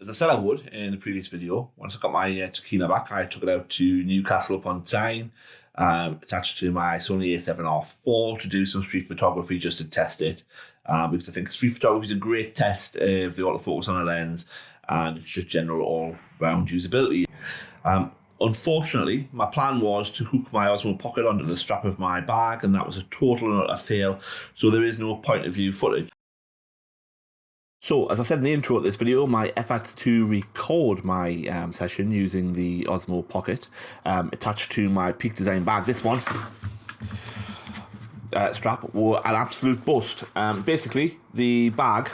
As I said I would in the previous video, once I got my Tokina back, I took it out to Newcastle upon Tyne, attached to my Sony A7RIV to do some street photography just to test it, because I think street photography is a great test of the autofocus on a lens, and it's just general all-round usability. Unfortunately, my plan was to hook my Osmo Pocket onto the strap of my bag, and that was a total and utter fail, so there is no point of view footage. So, as I said in the intro of this video, my efforts to record my session using the Osmo Pocket attached to my Peak Design bag, this one, strap, were an absolute bust. Basically, the bag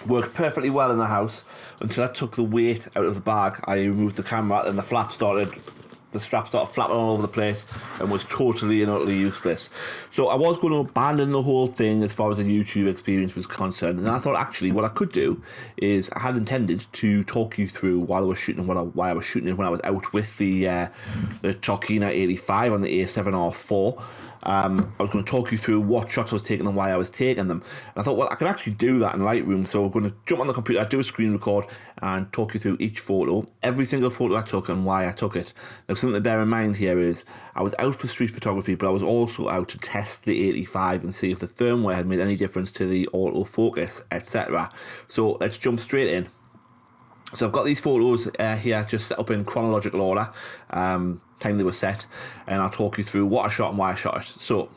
worked perfectly well in the house until I took the weight out of the bag. I removed the camera and the strap started flapping all over the place and was totally and utterly useless. So I was going to abandon the whole thing as far as the YouTube experience was concerned, and I thought actually what I could do is I had intended to talk you through while I was shooting why I was shooting it when I was out with the Tokina 85 on the A7R4. I was going to talk you through what shots I was taking and why I was taking them. And I thought, well, I could actually do that in Lightroom, so we're going to jump on the computer, do a screen record, and talk you through each photo, every single photo I took and why I took it. Now, something to bear in mind here is I was out for street photography, but I was also out to test the 85 and see if the firmware had made any difference to the autofocus, etc. So let's jump straight in. So I've got these photos here just set up in chronological order, time they were set, and I'll talk you through what I shot and why I shot it. So,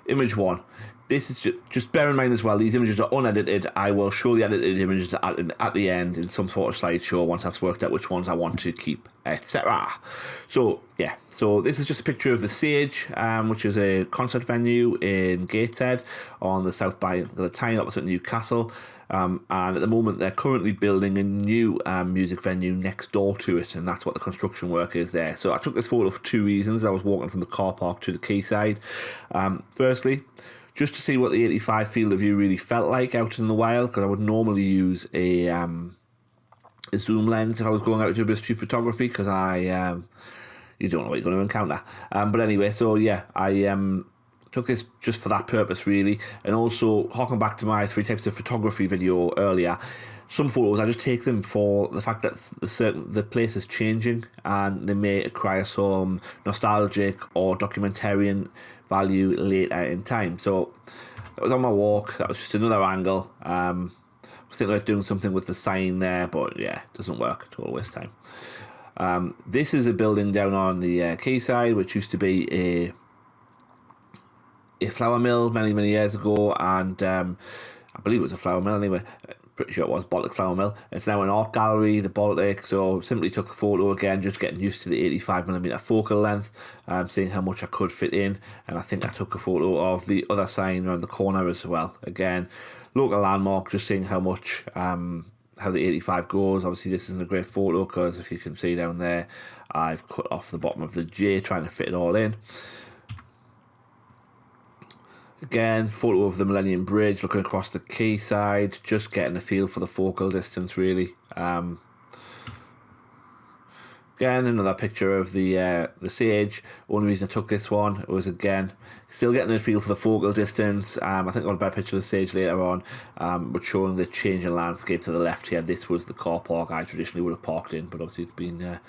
image one. This is just bear in mind as well, these images are unedited. I will show the edited images at the end in some sort of slideshow once I've worked out which ones I want to keep, etc. So, yeah, so this is just a picture of the Sage, which is a concert venue in Gateshead on the south bank of the Tyne opposite Newcastle. And at the moment they're currently building a new music venue next door to it, and that's what the construction work is there. So I took this photo for two reasons. I was walking from the car park to the quayside. Firstly, just to see what the 85 field of view really felt like out in the wild, because I would normally use a zoom lens if I was going out to do a bit of street photography, because you don't know what you're going to encounter. But anyway, so yeah, I took this just for that purpose really, and also harking back to my 3 types of photography video earlier. Some photos I just take them for the fact that the place is changing and they may acquire some nostalgic or documentarian value later in time. So that was on my walk, that was just another angle. I was thinking about doing something with the sign there, but yeah, it doesn't work, total waste time. This is a building down on the quayside, which used to be a flour mill many years ago, and I believe it was a flour mill anyway. Pretty sure it was Baltic Flour Mill. It's now an art gallery, the Baltic. So simply took the photo again, just getting used to the 85mm focal length, seeing how much I could fit in. And I think I took a photo of the other sign around the corner as well. Again, local landmark, just seeing how much how the 85 goes. Obviously this isn't a great photo because if you can see down there, I've cut off the bottom of the J trying to fit it all in. Again, photo of the Millennium Bridge, looking across the quayside, just getting a feel for the focal distance really. Again, another picture of the Sage. Only reason I took this one was, again, still getting a feel for the focal distance. I think I got a better picture of the Sage later on, but showing the change in landscape to the left here. This was the car park I traditionally would have parked in, but obviously it's been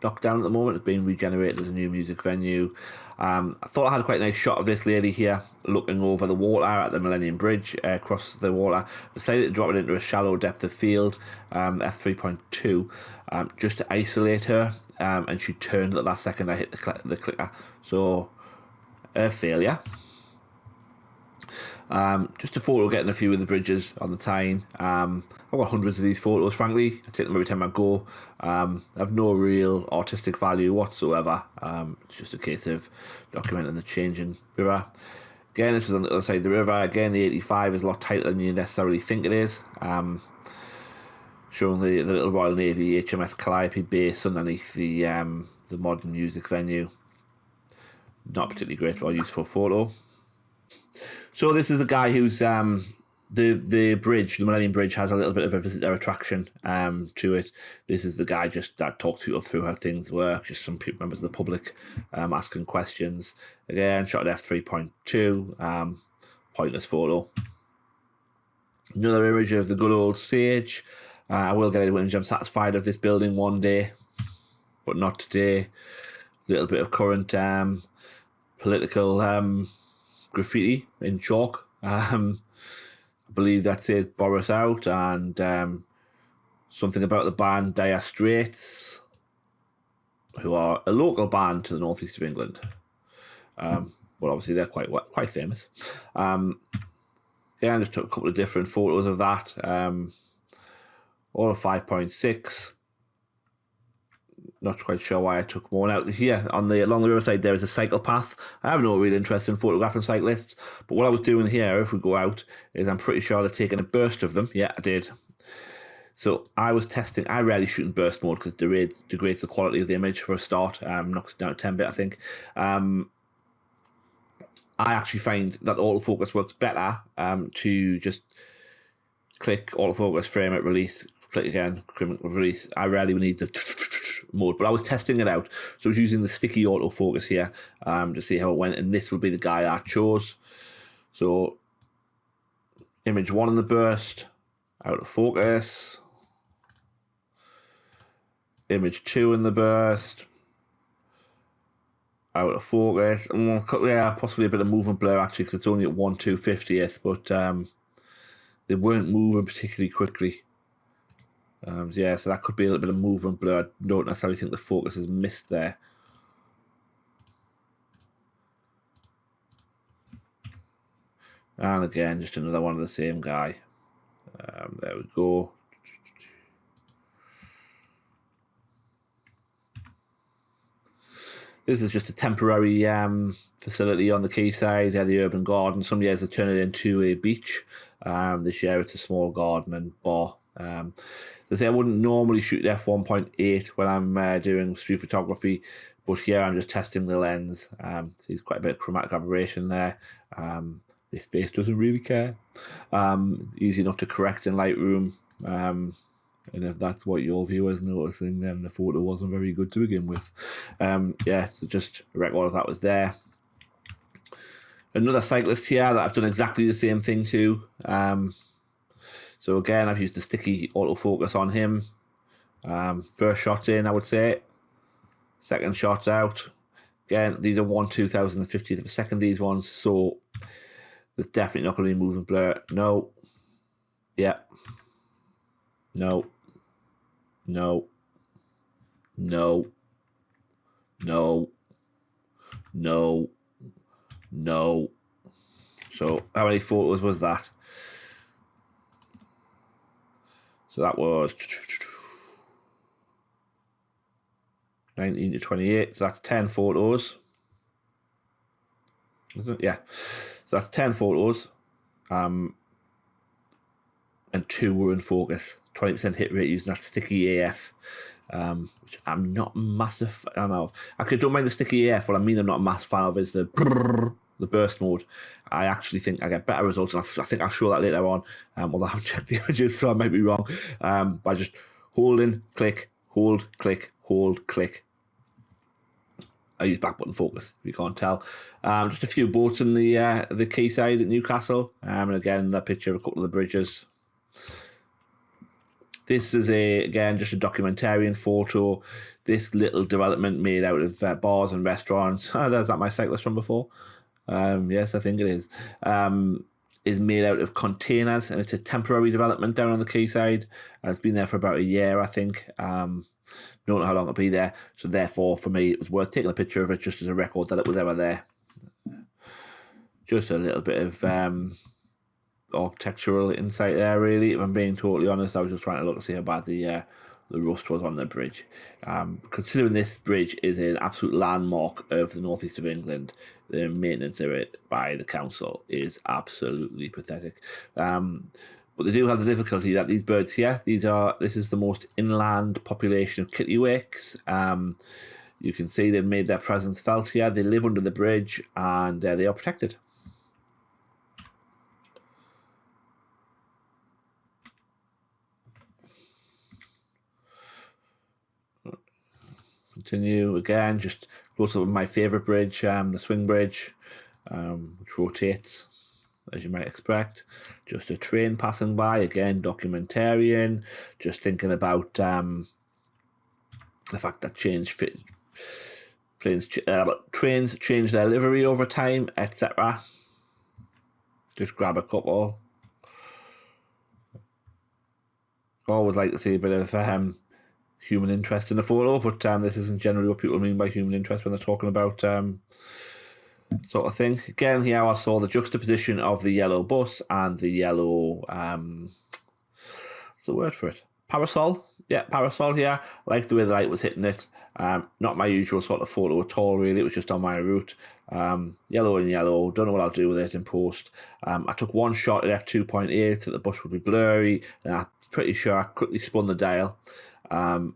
knocked down at the moment. It's being regenerated as a new music venue. I thought I had a quite nice shot of this lady here looking over the water at the Millennium Bridge, across the water. Decided to drop it into a shallow depth of field, f3.2, just to isolate her, and she turned at the last second I hit the clicker. So a failure. Just a photo getting a few of the bridges on the Tyne. I've got hundreds of these photos, frankly. I take them every time I go. They have no real artistic value whatsoever. It's just a case of documenting the changing river. Again, this was on the other side of the river. Again, the 85 is a lot tighter than you necessarily think it is. Showing the little Royal Navy HMS Calliope base underneath the modern music venue. Not particularly great or useful photo. So this is the guy who's the bridge, the Millennium Bridge, has a little bit of a visitor attraction to it. This is the guy just that talks people through how things work, just some members of the public asking questions. Again, shot at f3.2, pointless photo. Another image of the good old Sage. I will get an image I'm satisfied of this building one day, but not today. A little bit of current political graffiti in chalk. I believe that says Boris out, and something about the band Dire Straits, who are a local band to the northeast of England. Well, obviously they're quite famous. Yeah, I just took a couple of different photos of that. All of 5.6. Not quite sure why I took more. Now here along the riverside there is a cycle path. I have no real interest in photographing cyclists, but what I was doing here, if we go out, is I'm pretty sure they're taking a burst of them. Yeah, I did. So I was testing. I rarely shoot in burst mode because it degrades the quality of the image for a start. Knocks it down to 10-bit, I think. I actually find that autofocus works better to just click autofocus, frame it, release, click again, release. I rarely need the mode, but I was testing it out. So I was using the sticky autofocus here to see how it went, and this will be the guy I chose. So image 1 in the burst, out of focus. Image 2 in the burst, out of focus. Yeah, possibly a bit of movement blur actually, because it's only at 1/250th, but they weren't moving particularly quickly. Yeah, so that could be a little bit of movement blur. I don't necessarily think the focus is missed there. And again, just another one of the same guy. There we go. This is just a temporary facility on the quayside, the urban garden. Some years they turn it into a beach. This year it's a small garden and bar. So say I wouldn't normally shoot f1.8 when I'm doing street photography, but here I'm just testing the lens. So there's quite a bit of chromatic aberration there. This face doesn't really care. Easy enough to correct in Lightroom. And if that's what your viewers noticing, then the photo wasn't very good to begin with. Yeah, so just a record of that was there. Another cyclist here that I've done exactly the same thing to. So again, I've used the sticky autofocus on him. First shot in, I would say. Second shot out. Again, these are 1/2050th of a second, these ones, so there's definitely not going to be movement blur. No. Yeah. No. No. No. No. No. No. So how many photos was that? So that was 19 to 28. So that's 10 photos. Isn't it? Yeah. So that's 10 photos. And 2 were in focus. 20% hit rate using that sticky AF, which I'm not massive fan of. Actually, I don't mind the sticky AF. What I mean I'm not a massive fan of is the burst mode. I actually think I get better results, and I think I'll show that later on. Although I haven't checked the images, so I might be wrong. By just holding, click, hold, click, hold, click. I use back button focus, if you can't tell. Just a few boats in the quayside at Newcastle. And again, that picture of a couple of the bridges. This is again just a documentarian photo. This little development made out of bars and restaurants. There's that my cyclist from before. Yes, I think it is made out of containers, and it's a temporary development down on the quayside. It's been there for about a year, I think. Don't know how long it'll be there, so therefore for me it was worth taking a picture of it just as a record that it was ever there. Just a little bit of architectural insight there, really. If I'm being totally honest, I was just trying to look to see how bad the rust was on the bridge. Considering this bridge is an absolute landmark of the northeast of England, the maintenance of it by the council is absolutely pathetic. But they do have the difficulty that these birds here, this is the most inland population of kittiwakes. You can see they've made their presence felt here. They live under the bridge, and they are protected. Continue again, just close up with my favourite bridge, the swing bridge, which rotates. as you might expect. Just a train passing by, again, documentarian, just thinking about the fact that trains change their livery over time, etc. Just grab a couple. Always like to see a bit of human interest in the photo, but this isn't generally what people mean by human interest when they're talking about sort of thing. Again, here I saw the juxtaposition of the yellow bus and the yellow, what's the word for it? Parasol. Yeah, parasol here. I like the way the light was hitting it. Not my usual sort of photo at all, really. It was just on my route. Yellow and yellow. Don't know what I'll do with it in post. I took one shot at f2.8 so the bus would be blurry. And I'm pretty sure I quickly spun the dial. And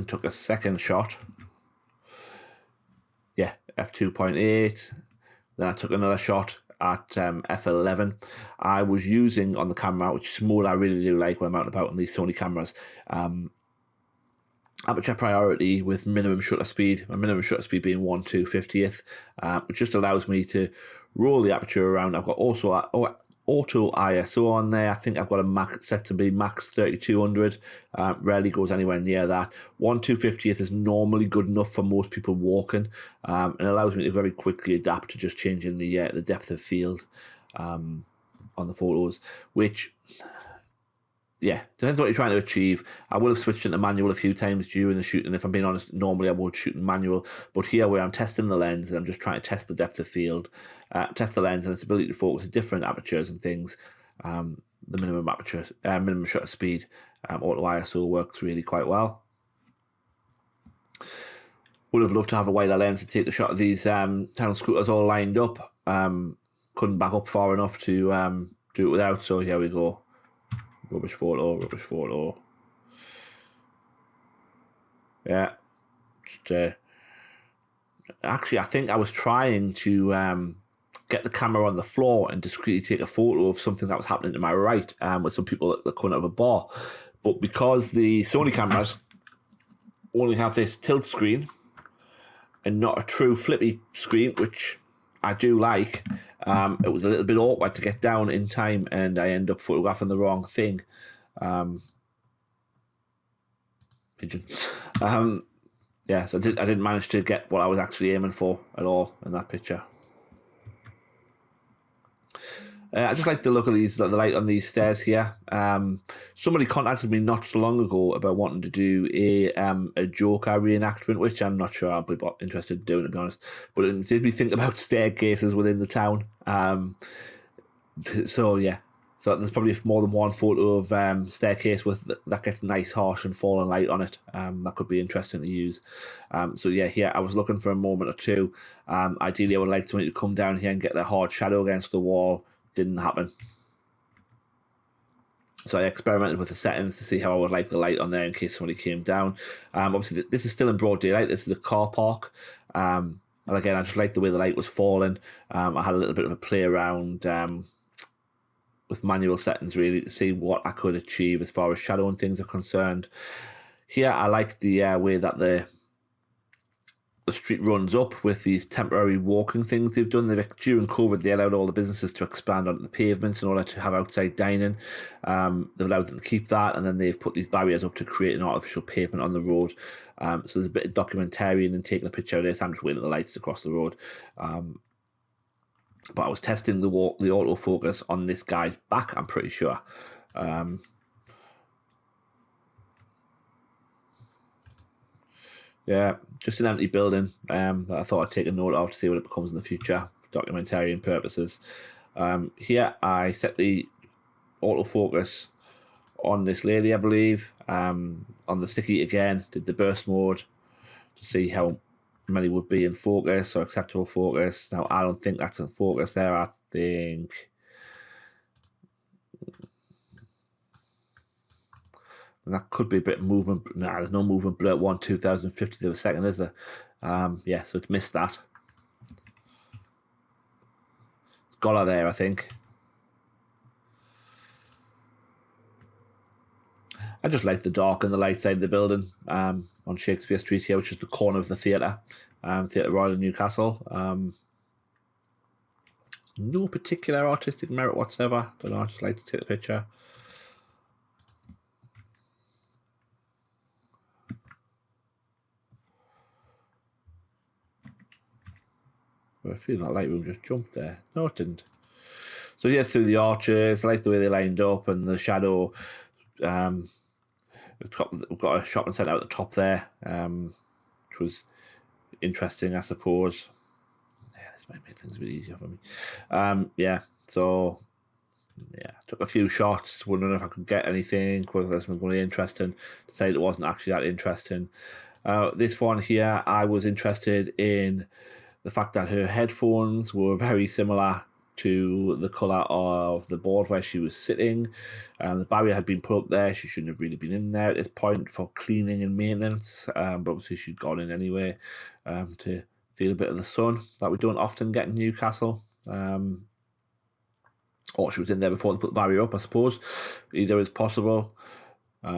took a second shot. Yeah, f2.8. Then I took another shot at f11. I was using on the camera, which is a mode I really do like when I'm out and about on these Sony cameras, aperture priority with minimum shutter speed. My minimum shutter speed being 1/250th, which just allows me to roll the aperture around. I've got also auto ISO on there. I think I've got a max set to be max 3200. Rarely goes anywhere near that. 1/250th is normally good enough for most people walking, and allows me to very quickly adapt to just changing the depth of field on the photos, which, yeah, depends what you're trying to achieve. I will have switched into manual a few times during the shoot, and if I'm being honest, normally I would shoot in manual, but here where I'm testing the lens and I'm just trying to test the depth of field, test the lens and its ability to focus at different apertures and things, the minimum aperture, minimum shutter speed, auto ISO works really quite well. Would have loved to have a wider lens to take the shot of these town scooters all lined up. Couldn't back up far enough to do it without, so here we go. Rubbish photo, rubbish photo. Yeah. Just, actually, I think I was trying to get the camera on the floor and discreetly take a photo of something that was happening to my right, with some people at the corner of a bar. But because the Sony cameras only have this tilt screen and not a true flippy screen, which I do like, it was a little bit awkward to get down in time, and I end up photographing the wrong thing. Pigeon. Yeah, so I didn't manage to get what I was actually aiming for at all in that picture. I just like the look of the light on these stairs here. Somebody contacted me not so long ago about wanting to do a Joker reenactment, which I'm not sure I'll be interested in doing, to be honest. But it did me think about staircases within the town. So yeah, so there's probably more than one photo of staircase that gets nice, harsh, and falling light on it. That could be interesting to use. So yeah, here I was looking for a moment or two. Ideally, I would like somebody to come down here and get their hard shadow against the wall. Didn't happen. So I experimented with the settings to see how I would like the light on there in case somebody came down. Obviously, this is still in broad daylight. This is a car park. And again, I just liked the way the light was falling. I had a little bit of a play around with manual settings, really, to see what I could achieve as far as shadow and things are concerned. Here, I like the way that the street runs up with these temporary walking things they've done. During COVID, they allowed all the businesses to expand onto the pavements in order to have outside dining. They've allowed them to keep that, and then they've put these barriers up to create an artificial pavement on the road. So there's a bit of documentarian and taking a picture of this. I'm just waiting for the lights to cross the road. But I was testing the autofocus on this guy's back, I'm pretty sure. Yeah, just an empty building that I thought I'd take a note of to see what it becomes in the future for documentarian purposes. Here I set the autofocus on this lady, I believe, on the sticky again, did the burst mode to see how many would be in focus or acceptable focus. Now, I don't think that's in focus there. I think... And that could be a bit of movement. Nah, there's no movement blur at 1/2050th of a second, is there? Yeah, so it's missed that. It's got her there, I think. I just like the dark and the light side of the building on Shakespeare Street here, which is the corner of the theatre, Theatre Royal in Newcastle. No particular artistic merit whatsoever. Don't know, I just like to take the picture. I feel like Lightroom just jumped there. No, it didn't. So yes, through the arches, I like the way they lined up and the shadow. We've got a shopping centre at the top there, which was interesting, I suppose. Yeah, this might make things a bit easier for me. Yeah, so yeah, took a few shots, wondering if I could get anything, whether there's something really interesting. Decided it wasn't actually that interesting. This one here, I was interested in the fact that her headphones were very similar to the colour of the board where she was sitting. The barrier had been put up there. She shouldn't have really been in there at this point for cleaning and maintenance, but obviously she'd gone in anyway to feel a bit of the sun that we don't often get in Newcastle. Or she was in there before they put the barrier up, I suppose. Either is possible.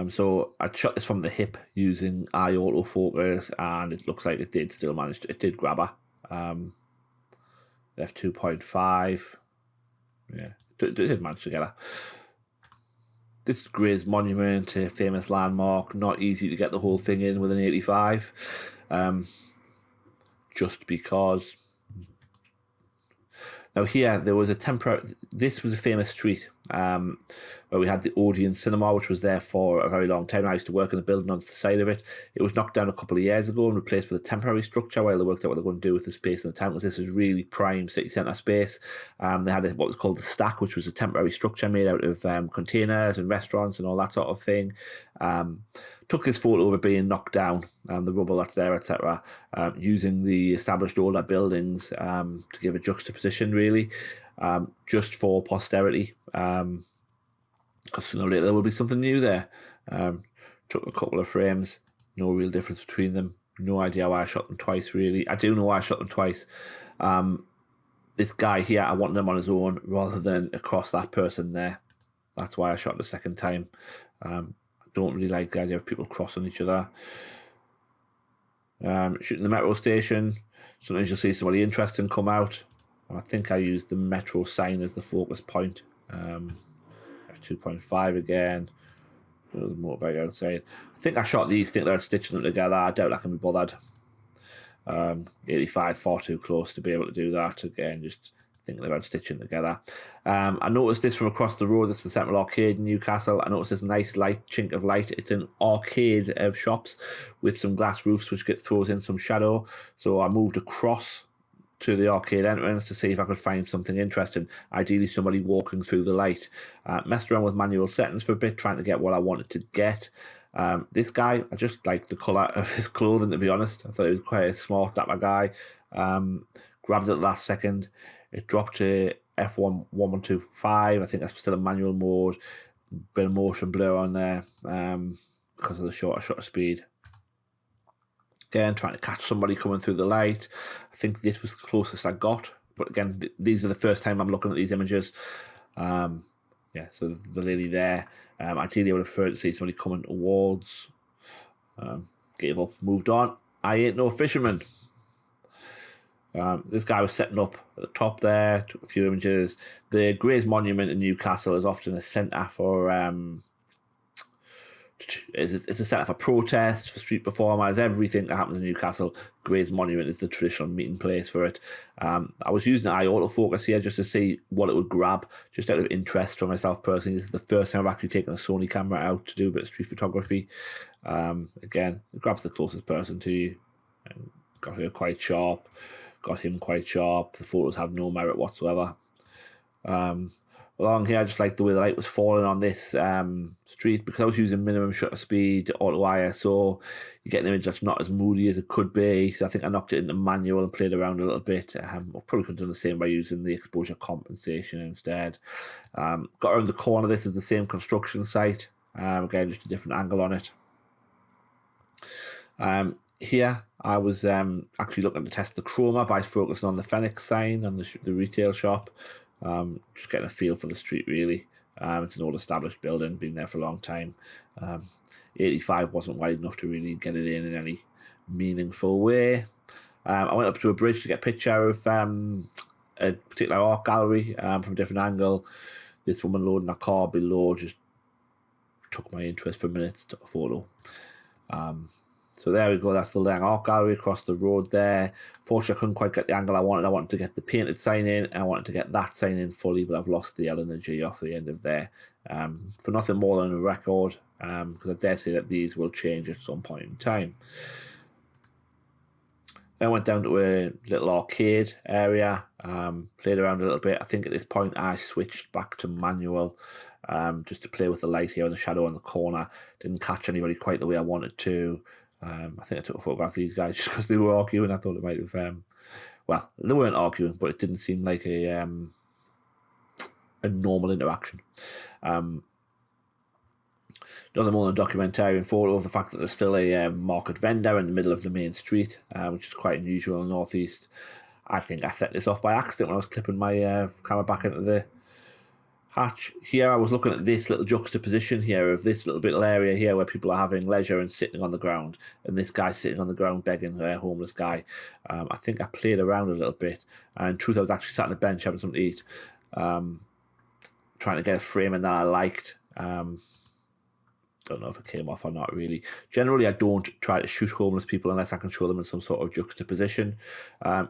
So I shot this from the hip using eye autofocus, and it looks like it did still manage to, it did grab her. F2.5. Yeah, it did manage to get her. This is Gray's Monument, a famous landmark. Not easy to get the whole thing in with an 85. Just because. Now here, there was a temporary, this was a famous street where we had the Odeon Cinema, which was there for a very long time. I used to work in the building on the side of it. It was knocked down a couple of years ago and replaced with a temporary structure while they worked out what they're going to do with the space in the town, because this was really prime city centre space. They had what was called the Stack, which was a temporary structure made out of containers and restaurants and all that sort of thing. Took this photo of it being knocked down and the rubble that's there, etc., using the established older buildings to give a juxtaposition, really, just for posterity. Because sooner or later there will be something new there. Took a couple of frames, no real difference between them. No idea why I shot them twice, really. I do know why I shot them twice. This guy here, I wanted him on his own rather than across that person there. That's why I shot the second time. Don't really like the idea of people crossing each other. Shooting the metro station. Sometimes you'll see somebody interesting come out. I think I used the metro sign as the focus point. F2.5 again. There's a motorbike outside. I think I shot these, think they're stitching them together. I doubt I can be bothered. 85 far too close to be able to do that. Again, just thinking about stitching together. I noticed this from across the road. It's the Central Arcade in Newcastle. I noticed this nice light chink of light. It's an arcade of shops with some glass roofs which throws in some shadow. So I moved across to the arcade entrance to see if I could find something interesting. Ideally somebody walking through the light. Messed around with manual settings for a bit, trying to get what I wanted to get. This guy, I just liked the colour of his clothing, to be honest. I thought he was quite a smart, dapper guy. Grabbed it at the last second. It dropped to F1.125. I think that's still a manual mode. Bit of motion blur on there because of the shorter shutter speed. Again, trying to catch somebody coming through the light. I think this was the closest I got. But again, these are the first time I'm looking at these images. Yeah, so the lady there. Ideally, I would have preferred to see somebody coming towards. Gave up, moved on. I ain't no fisherman. This guy was setting up at the top there, took a few images. The Gray's Monument in Newcastle is often a centre for it's a centre for protests, for street performers, everything that happens in Newcastle. Gray's Monument is the traditional meeting place for it. I was using eye autofocus here just to see what it would grab, just out of interest for myself personally. This is the first time I've actually taken a Sony camera out to do a bit of street photography. Again, it grabs the closest person to you. Got her quite sharp. Got him quite sharp. The photos have no merit whatsoever. Along here, I just like the way the light was falling on this street, because I was using minimum shutter speed, auto ISO. You get an image that's not as moody as it could be. So I think I knocked it into manual and played around a little bit. I probably could have done the same by using the exposure compensation instead. Got around the corner. This is the same construction site. Again, just a different angle on it. Here, I was actually looking to test the chroma by focusing on the Phoenix sign on the retail shop. Just getting a feel for the street, really. It's an old established building, been there for a long time. 85 wasn't wide enough to really get it in any meaningful way. I went up to a bridge to get a picture of a particular art gallery from a different angle. This woman loading a car below just took my interest for a minute, took a photo. So there we go, that's the Lang art gallery across the road there. Fortunately, I couldn't quite get the angle I wanted. I wanted to get the painted sign in, and I wanted to get that sign in fully, but I've lost the L and the G off the end of there. For nothing more than a record, because I dare say that these will change at some point in time. Then I went down to a little arcade area, played around a little bit. I think at this point I switched back to manual, just to play with the light here and the shadow on the corner. Didn't catch anybody quite the way I wanted to. I think I took a photograph of these guys just because they were arguing. I thought it might have, well, they weren't arguing, but it didn't seem like a normal interaction. Nothing more than a documentarian photo of the fact that there's still a market vendor in the middle of the main street, which is quite unusual in the northeast. I think I set this off by accident when I was clipping my camera back into the hatch. Here I was looking at this little juxtaposition here of this little area here where people are having leisure and sitting on the ground, and this guy sitting on the ground begging, a homeless guy. I think I played around a little bit, and in truth I was actually sat on the bench having something to eat, trying to get a frame in that I liked. Don't know if it came off or not really. Generally, I don't try to shoot homeless people unless I can show them in some sort of juxtaposition.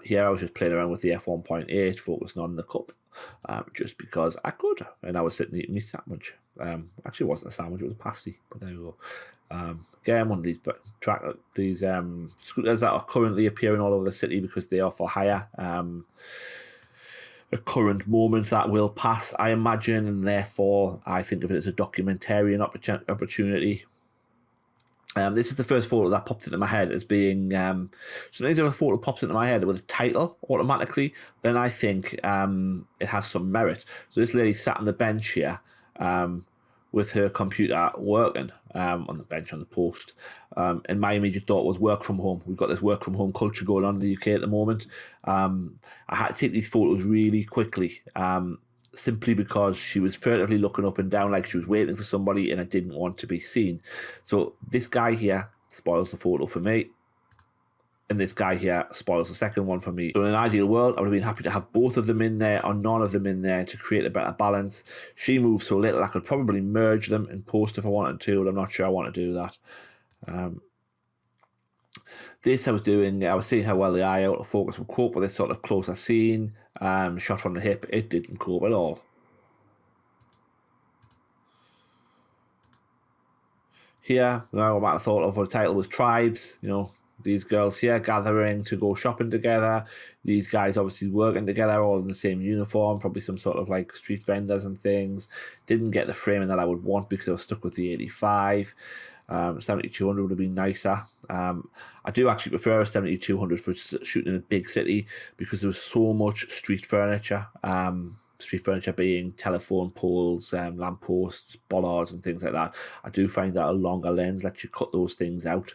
Here I was just playing around with the f1.8, focusing on the cup, just because I could. And I was sitting eating my sandwich. Actually, it wasn't a sandwich, it was a pasty, but there we go. Again, one of these scooters that are currently appearing all over the city because they are for hire. A current moment that will pass, I imagine, and therefore I think of it as a documentarian opportunity. This is the first photo that popped into my head as being, sometimes if a photo pops into my head with a title automatically, then I think it has some merit. So this lady sat on the bench here with her computer working on the bench, on the post. And my immediate thought was work from home. We've got this work from home culture going on in the UK at the moment. I had to take these photos really quickly, simply because she was furtively looking up and down like she was waiting for somebody, and I didn't want to be seen. So this guy here spoils the photo for me, and this guy here spoils the second one for me. So in an ideal world, I would have been happy to have both of them in there or none of them in there to create a better balance. She moves so little, I could probably merge them in post if I wanted to, but I'm not sure I want to do that. This I was seeing how well the eye autofocus would cope with this sort of closer scene. Shot from the hip, it didn't cope at all. Here, what I might have thought of the title was Tribes, these girls here gathering to go shopping together. These guys obviously working together, all in the same uniform, probably some sort of like street vendors and things. Didn't get the framing that I would want because I was stuck with the 85. 7200 would have been nicer. I do actually prefer a 7200 for shooting in a big city because there was so much street furniture. Street furniture being telephone poles, lampposts, bollards and things like that. I do find that a longer lens lets you cut those things out.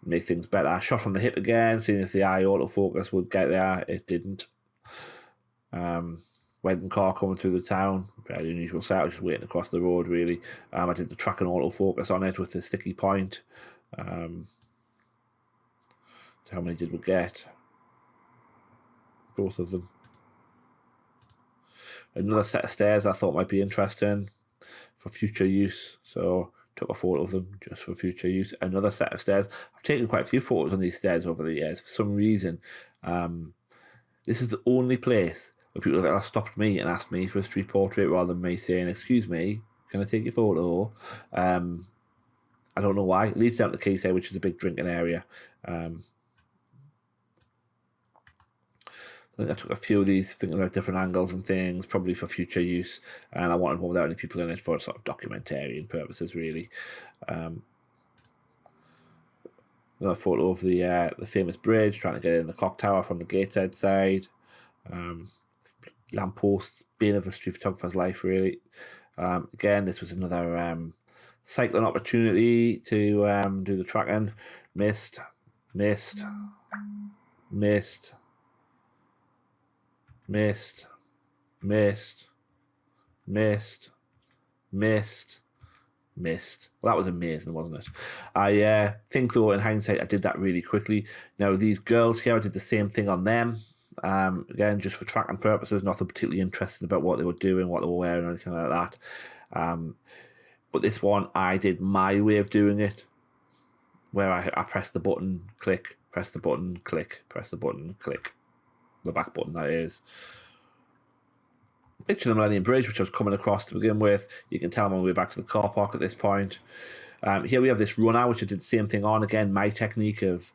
Make things better. I shot from the hip again, seeing if the eye autofocus would get there. It didn't. Wedding car coming through the town. Very unusual sight. I was just waiting across the road, really. I did the track and autofocus on it with the sticky point. So how many did we get? Both of them. Another set of stairs I thought might be interesting for future use. So took a photo of them just for future use. Another set of stairs. I've taken quite a few photos on these stairs over the years. For some reason, this is the only place where people have ever stopped me and asked me for a street portrait rather than me saying, "Excuse me, can I take your photo?" I don't know why. It leads down to Quayside, which is a big drinking area. I took a few of these, thinking about different angles and things, probably for future use, and I wanted one without any people in it for sort of documentarian purposes, really. Another photo of the famous bridge, trying to get in the clock tower from the Gateshead side. Lampposts, being of a street photographer's life, really. Again, this was another cycling opportunity to do the tracking. Missed. Well, that was amazing, wasn't it? I think, though, in hindsight, I did that really quickly. Now, these girls here, I did the same thing on them. Again, just for tracking purposes, nothing particularly interesting about what they were doing, what they were wearing, or anything like that. But this one, I did my way of doing it, where I press the button, click, press the button, click, press the button, click. The back button, that is. Picture the Millennium Bridge, which I was coming across to begin with. You can tell I'm on my way back to the car park at this point. Here we have this runner, which I did the same thing on. Again, my technique of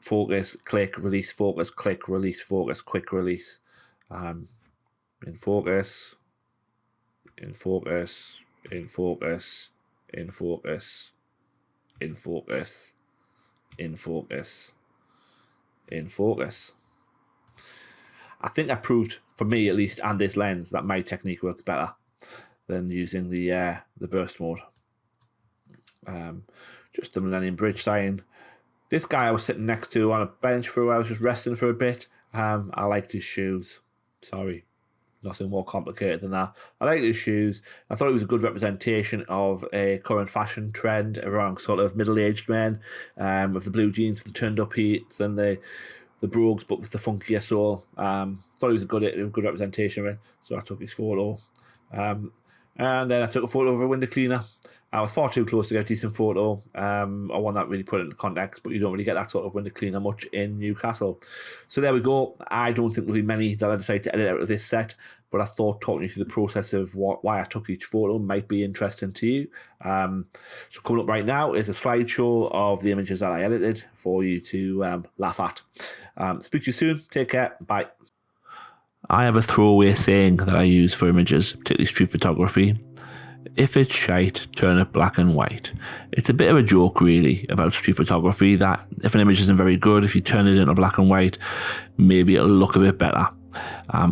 focus, click, release, focus, click, release, focus, quick release. In focus, in focus, in focus, in focus, in focus, in focus, in focus. I think I proved, for me at least, and this lens, that my technique works better than using the burst mode. Just the Millennium Bridge sign. This guy I was sitting next to on a bench for a while, I was just resting for a bit. I liked his shoes. Sorry, nothing more complicated than that. I liked his shoes. I thought it was a good representation of a current fashion trend around sort of middle-aged men, with the blue jeans, with the turned-up heats, and the brogues, but with the funkier sole. Thought it was a good representation of it, so I took his photo. And then I took a photo of a window cleaner. I was far too close to get a decent photo. I want that really put it into context, but you don't really get that sort of window cleaner much in Newcastle. So there we go. I don't think there'll be many that I decide to edit out of this set, but I thought talking you through the process of why I took each photo might be interesting to you. So coming up right now is a slideshow of the images that I edited for you to laugh at. Speak to you soon. Take care. Bye. I have a throwaway saying that I use for images, particularly street photography. If it's shite, turn it black and white. It's a bit of a joke, really, about street photography, that if an image isn't very good, if you turn it into black and white, maybe it'll look a bit better.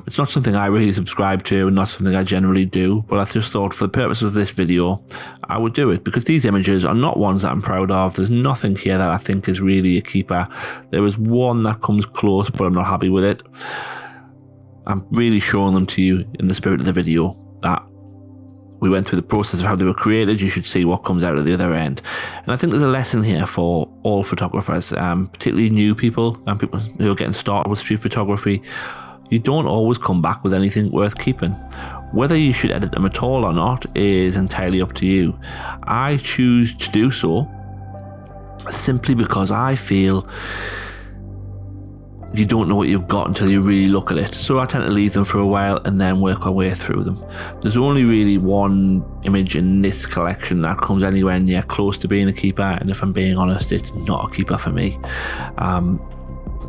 It's not something I really subscribe to and not something I generally do, but I just thought for the purposes of this video, I would do it because these images are not ones that I'm proud of. There's nothing here that I think is really a keeper. There is one that comes close, but I'm not happy with it. I'm really showing them to you in the spirit of the video that we went through the process of how they were created. You should see what comes out of the other end. And I think there's a lesson here for all photographers, particularly new people and people who are getting started with street photography. You don't always come back with anything worth keeping. Whether you should edit them at all or not is entirely up to you. I choose to do so simply because I feel you don't know what you've got until you really look at it. So I tend to leave them for a while and then work our way through them. There's only really one image in this collection that comes anywhere near close to being a keeper, and if I'm being honest, it's not a keeper for me.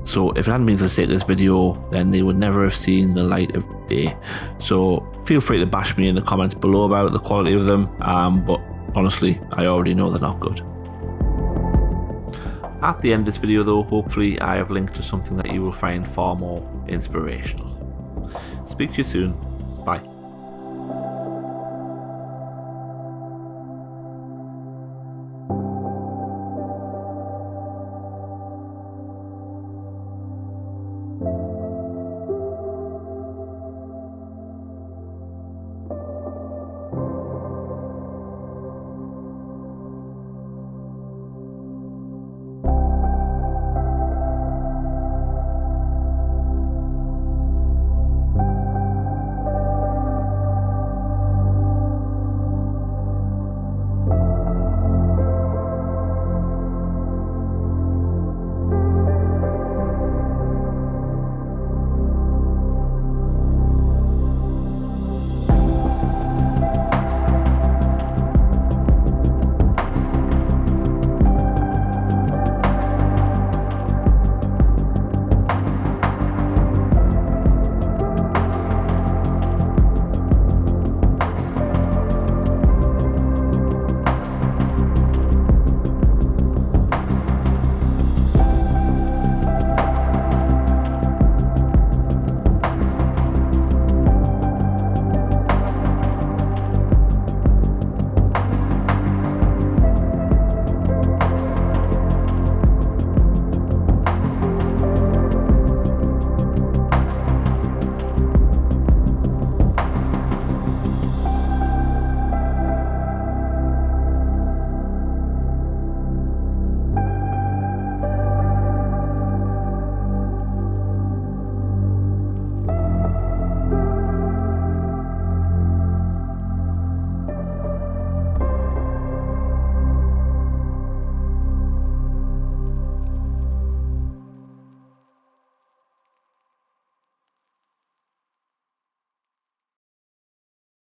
So if it hadn't been for the sake of this video, then they would never have seen the light of day. So feel free to bash me in the comments below about the quality of them, but honestly, I already know they're not good. At the end of this video though, hopefully I have linked to something that you will find far more inspirational. Speak to you soon.